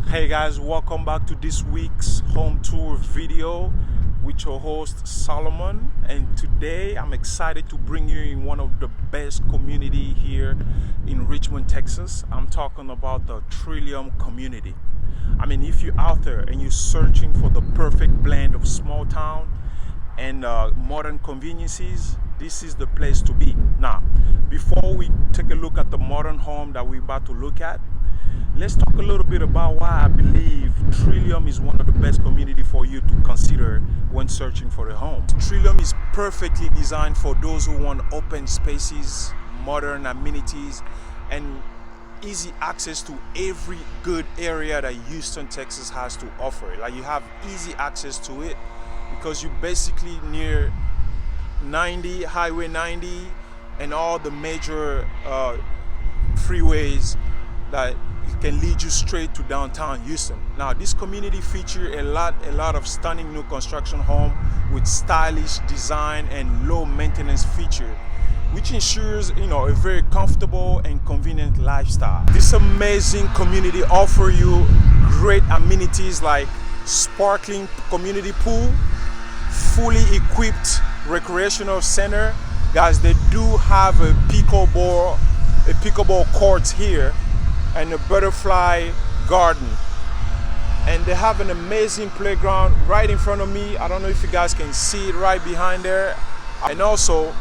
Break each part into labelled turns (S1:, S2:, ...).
S1: Hey guys, welcome back to this week's home tour video with your host Solomon, and today I'm excited to bring you in one of the best community here in Richmond, Texas. I'm talking about the Trillium community. I mean, if you're out there and you're searching for the perfect blend of small town and modern conveniences, this is the place to be. Now, before we take a look at the modern home that we're about to look at, let's talk a little bit about why I believe Trillium is one of the best community for you to consider when searching for a home. Trillium is perfectly designed for those who want open spaces, modern amenities, and easy access to every good area that Houston, Texas has to offer. Like, you have easy access to it because you're basically near Highway 90 and all the major freeways that can lead you straight to downtown Houston. Now, this community features a lot of stunning new construction home with stylish design and low maintenance feature, which ensures a very comfortable and convenient lifestyle. This amazing community offers you great amenities like sparkling community pool, fully equipped recreational center. Guys, they do have a pickleball court here and a butterfly garden, and they have an amazing playground right in front of me. I don't know if you guys can see it right behind there. And also,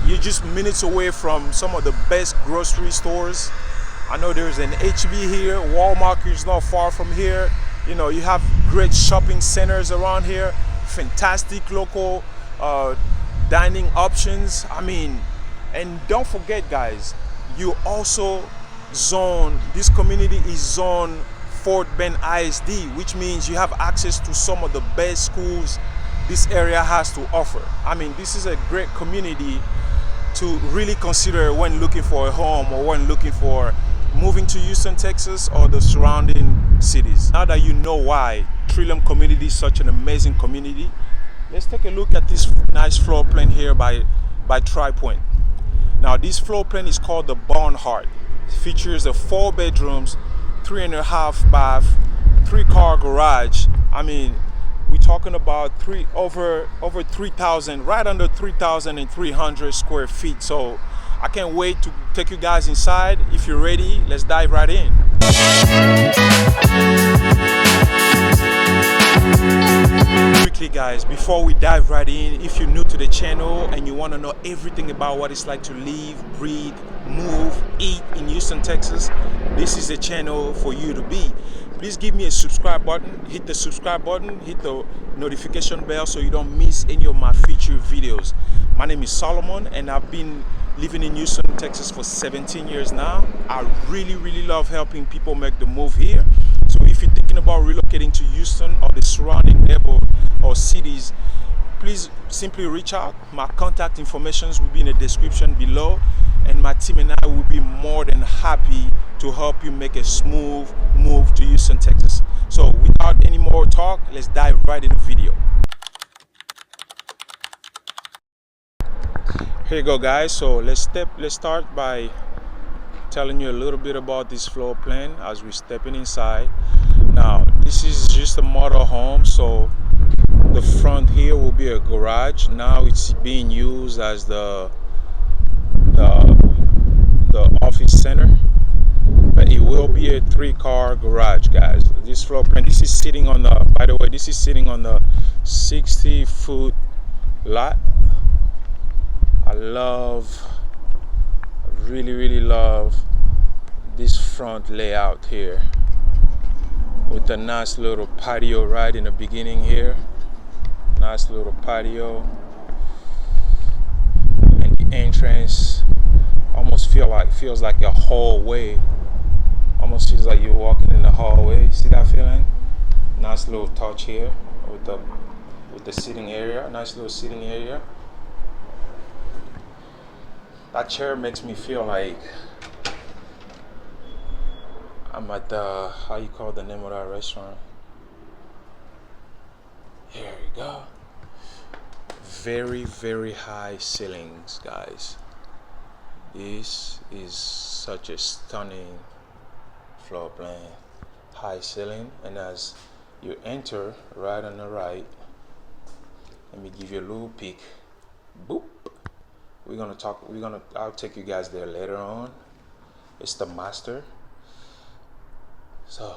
S1: you're just minutes away from some of the best grocery stores. I know there's an HB here. Walmart is not far from here. You have great shopping centers around here, fantastic local dining options. I mean, and don't forget, guys, you also this community is zone Fort Bend ISD, which means you have access to some of the best schools this area has to offer. I mean, this is a great community to really consider when looking for a home or when looking for moving to Houston, Texas, or the surrounding cities. Now that you know why Trillium community is such an amazing community, let's take a look at this nice floor plan here by Pointe. Now, this floor plan is called the Barnhart. It features a 4 bedrooms, 3.5 bath, 3-car garage. I mean, we're talking about over 3,000, right under 3,300 square feet. So I can't wait to take you guys inside. If you're ready, let's dive right in. Quickly, guys, before we dive right in, if you're new to the channel and you want to know everything about what it's like to live, breathe, move, eat in Houston, Texas, this is the channel for you to be. Please give me a subscribe button, hit the subscribe button, hit the notification bell so you don't miss any of my future videos. My name is Solomon, and I've been living in Houston, Texas for 17 years now. I really love helping people make the move here. So if you're thinking about relocating to Houston or the surrounding neighborhood or cities, please simply reach out. My contact information will be in the description below, and my team and I will be more than happy to help you make a smooth move to Houston, Texas. So without any more talk, let's dive right in the video. Here you go, guys. So let's start by telling you a little bit about this floor plan as we're stepping inside. Now, this is just a model home, so the front here will be a garage. Now it's being used as the office center, but it will be a 3-car garage, guys. This floor plan, this is sitting on the 60-foot lot. I really love this front layout here with a nice little patio right in the beginning here. Nice little patio, and the entrance almost feels like a hallway. Almost feels like you're walking in the hallway. See that feeling? Nice little touch here with the sitting area. Nice little sitting area. That chair makes me feel like I'm at the, how you call the name of that restaurant? Here we go. Very high ceilings, guys. This is such a stunning floor plan. high ceiling, and as you enter right on the right, let me give you a little peek. Boop. I'll take you guys there later on. It's the master. So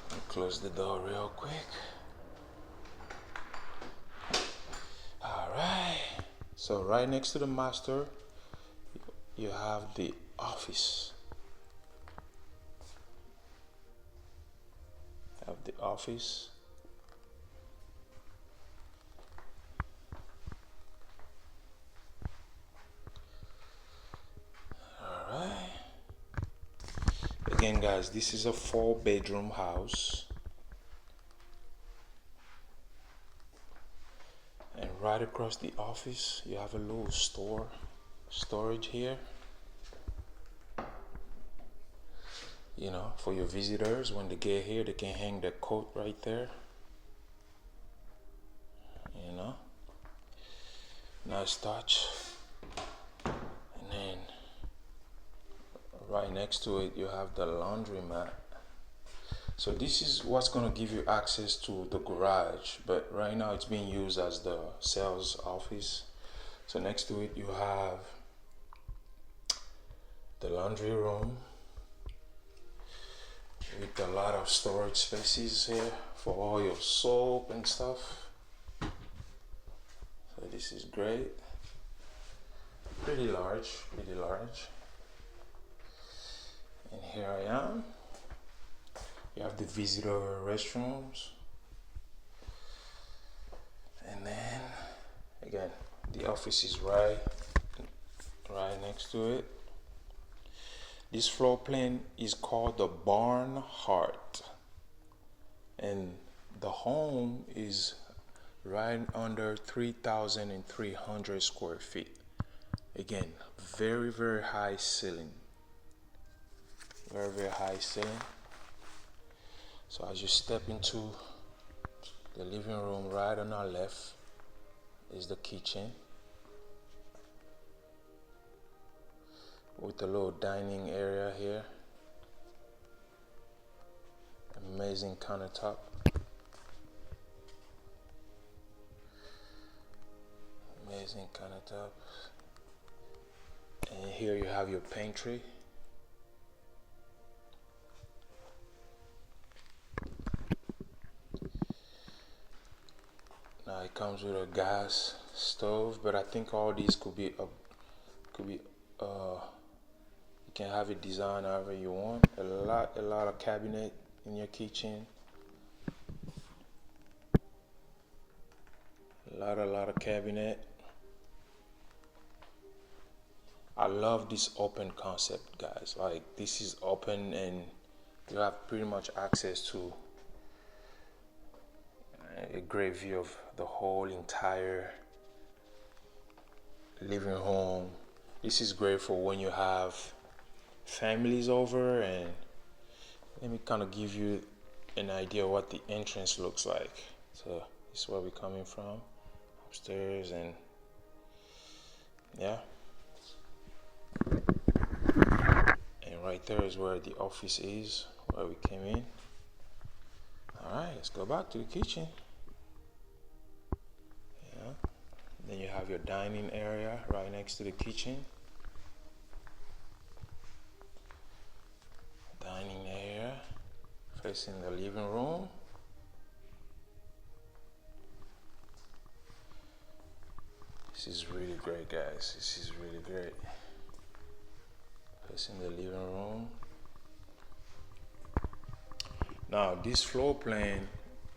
S1: let me close the door real quick. All right. So right next to the master, you have the office. All right. Again, guys, this is a 4-bedroom house. And right across the office, you have a little storage here. You know, for your visitors, when they get here, they can hang their coat right there. You know, nice touch. And then right next to it, you have the laundromat. So this is what's gonna give you access to the garage, but right now it's being used as the sales office. So next to it, you have the laundry room with a lot of storage spaces here for all your soap and stuff. So this is great. Pretty large. And here I am. You have the visitor restrooms. And then again, the office is right next to it. This floor plan is called the Barnhart, and the home is right under 3,300 square feet. Again, very high ceiling. Very high ceiling. So as you step into the living room, right on our left is the kitchen with a little dining area here. Amazing countertop. And here you have your pantry. Now it comes with a gas stove, but I think all these could be you can have it designed however you want. A lot of cabinet in your kitchen. A lot of cabinet. I love this open concept, guys. Like, this is open and you have pretty much access to a great view of the whole entire living room. This is great for when you have families over. And let me kind of give you an idea what the entrance looks like. So this is where we're coming from, upstairs, and yeah. And right there is where the office is, where we came in. All right, let's go back to the kitchen. Yeah. Then you have your dining area right next to the kitchen. Dining area facing the living room. This is really great, guys. This is really great. Facing the living room. Now this floor plan,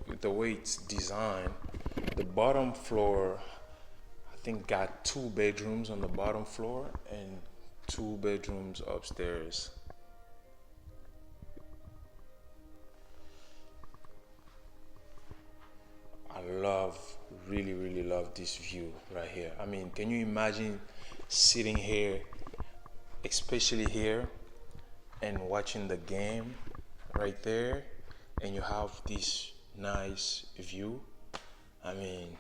S1: with the way it's designed, the bottom floor I think got 2 bedrooms on the bottom floor and 2 bedrooms upstairs. I really love this view right here. I mean, can you imagine sitting here, especially here, and watching the game right there, and you have this nice view? I mean,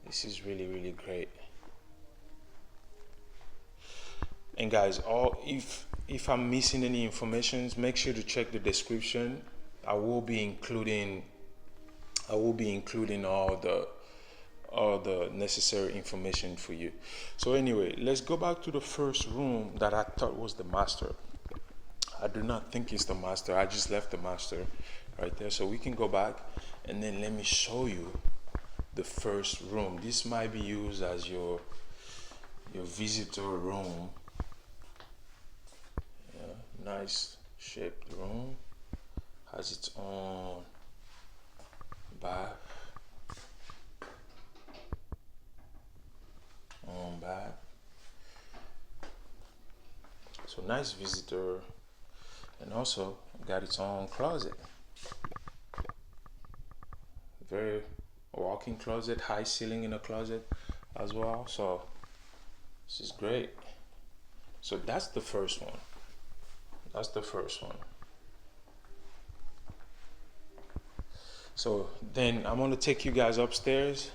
S1: this is really great. And guys, if If I'm missing any information, make sure to check the description. I will be including all the necessary information for you. So anyway, let's go back to the first room that I thought was the master. I do not think it's the master. I just left the master right there. So we can go back and then let me show you the first room. This might be used as your visitor room. Yeah, nice shaped room. Has its own bath. So nice visitor, and also got its own closet. Very walk-in closet, high ceiling in the closet as well. So this is great. So that's the first one. That's the first one. So then I'm gonna take you guys upstairs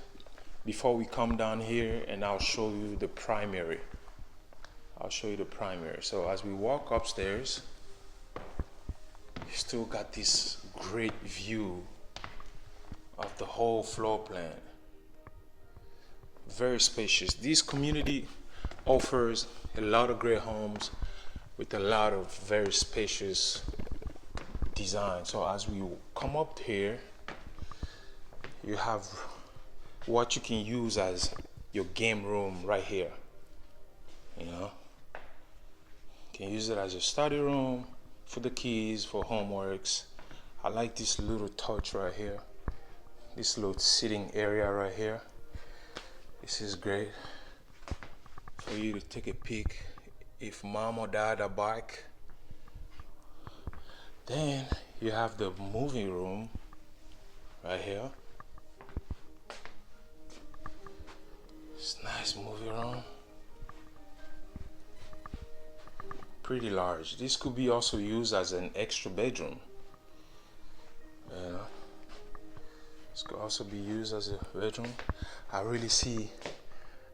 S1: before we come down here, and I'll show you the primary. So as we walk upstairs, you still got this great view of the whole floor plan. Very spacious. This community offers a lot of great homes with a lot of very spacious design. So as we come up here, you have what you can use as your game room right here. You know, you can use it as your study room, for the kids, for homeworks. I like this little touch right here, this little sitting area right here. This is great for you to take a peek if mom or dad are back. Then you have the movie room right here. It's nice movie room. Pretty large. This could be also used as an extra bedroom. This could also be used as a bedroom. I really see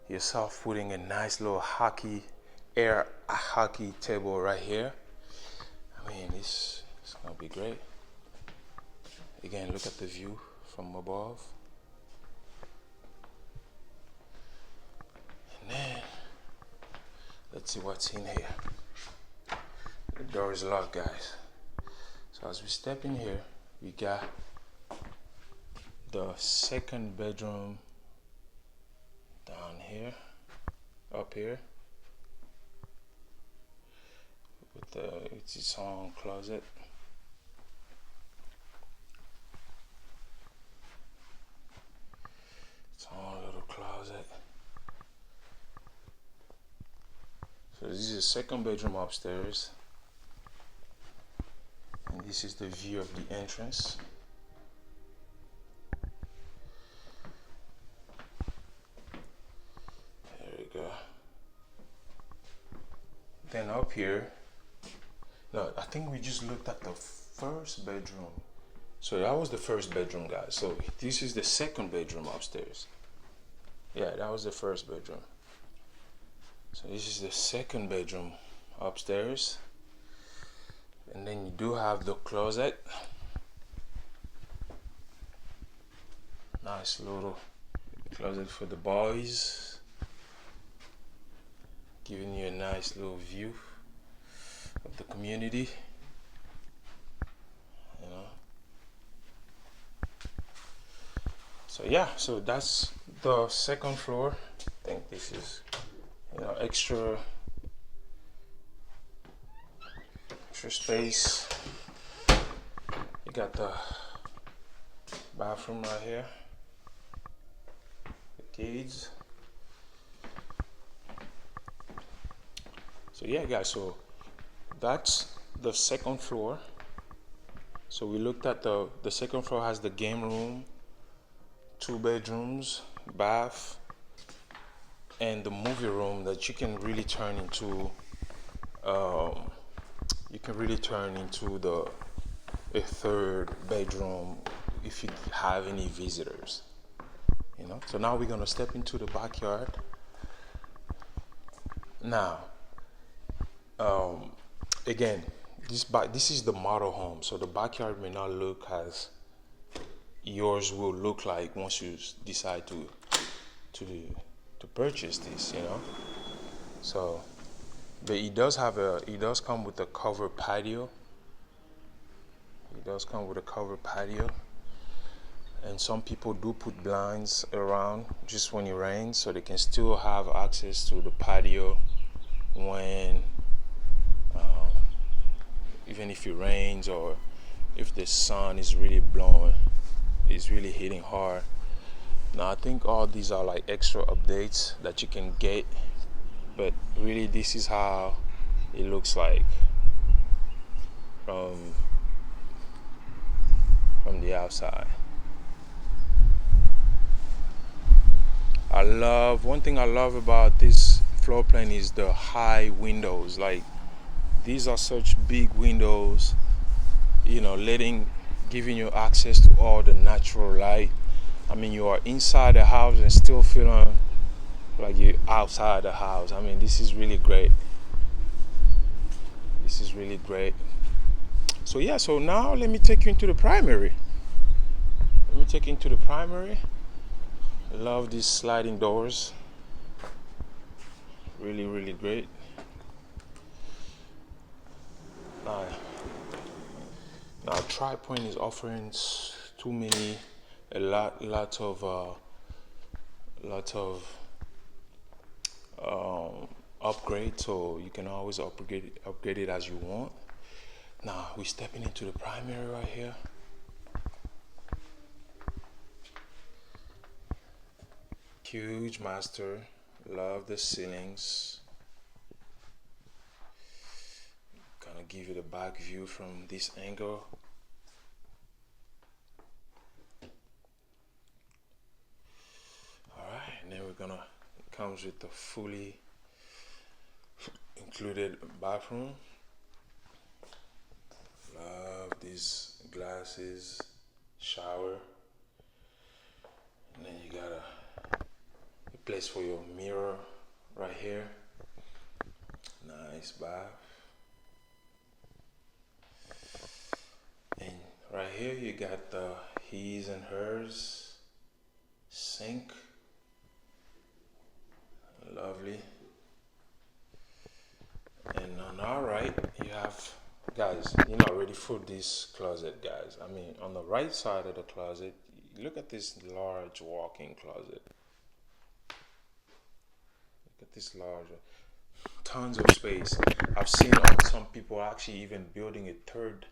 S1: yourself putting a nice little air hockey table right here. I mean, this is gonna be great. Again, look at the view from above. And then let's see what's in here. The door is locked, guys. So as we step in here, we got the second bedroom down here, up here, with its own closet. Its own little closet. So this is the second bedroom upstairs. And this is the view of the entrance. There we go. Then up here, no, I think we just looked at the first bedroom. So that was the first bedroom, guys. So this is the second bedroom upstairs. Yeah, that was the first bedroom. So this is the second bedroom upstairs. And then you do have the closet. Nice little closet for the boys. Giving you a nice little view of the community. You know. So yeah, so that's the second floor. I think this is, extra space. You got the bathroom right here, the kids. So yeah, guys, so that's the second floor. So we looked at the second floor has the game room, 2 bedrooms, bath, and the movie room that you can really turn into a third bedroom if you have any visitors. So now we're gonna step into the backyard. Now again, this is the model home, so the backyard may not look as yours will look like once you decide to to purchase this, you know. So, but it does come with a covered patio. It does come with a covered patio, and some people do put blinds around just when it rains, so they can still have access to the patio when even if it rains or if the sun is really blowing, it's really hitting hard. Now I think all these are like extra updates that you can get, but really this is how it looks like from the outside. One thing I love about this floor plan is the high windows. Like, these are such big windows, you know, giving you access to all the natural light. I mean, you are inside the house and still feeling like you're outside the house. I mean, this is really great. This is really great. So yeah, so now let me take you into the primary. I love these sliding doors. Really, really great. Now Tri-Point is offering a lot of upgrade, so you can always upgrade it as you want. Now we're stepping into the primary right here. Huge master. Love the ceilings. Gonna give you the back view from this angle. Alright, and then it comes with the fully included bathroom. Love these glasses, shower, and then you got a place for your mirror right here. Nice bath. And right here you got the his and hers sink. Lovely. And on our right you have, guys, you're not ready for this closet, guys. I mean, on the right side of the closet, look at this large walk-in closet. Look at this large, tons of space. I've seen some people actually even building a third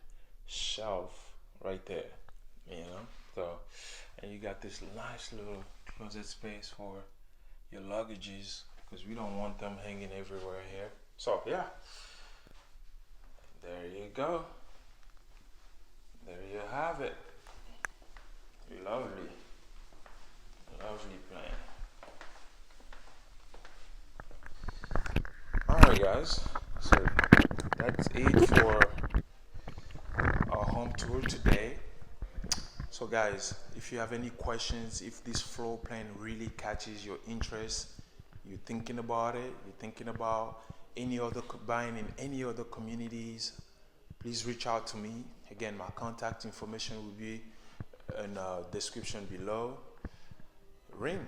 S1: shelf right there, you know. So, and you got this nice little closet space for your luggages, because we don't want them hanging everywhere here. So yeah, there you go. There you have it. Lovely, lovely plan. Alright guys, so that's it for our home tour today. So guys, if you have any questions, if this floor plan really catches your interest, you're thinking about it, you're thinking about buying in any other communities, please reach out to me. Again, my contact information will be in the description below. Ring,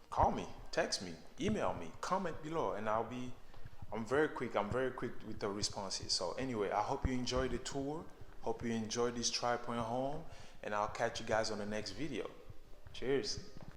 S1: call me, text me, email me, comment below, and I'm very quick with the responses. So anyway, I hope you enjoyed the tour. Hope you enjoyed this Tri-Point home, and I'll catch you guys on the next video. Cheers.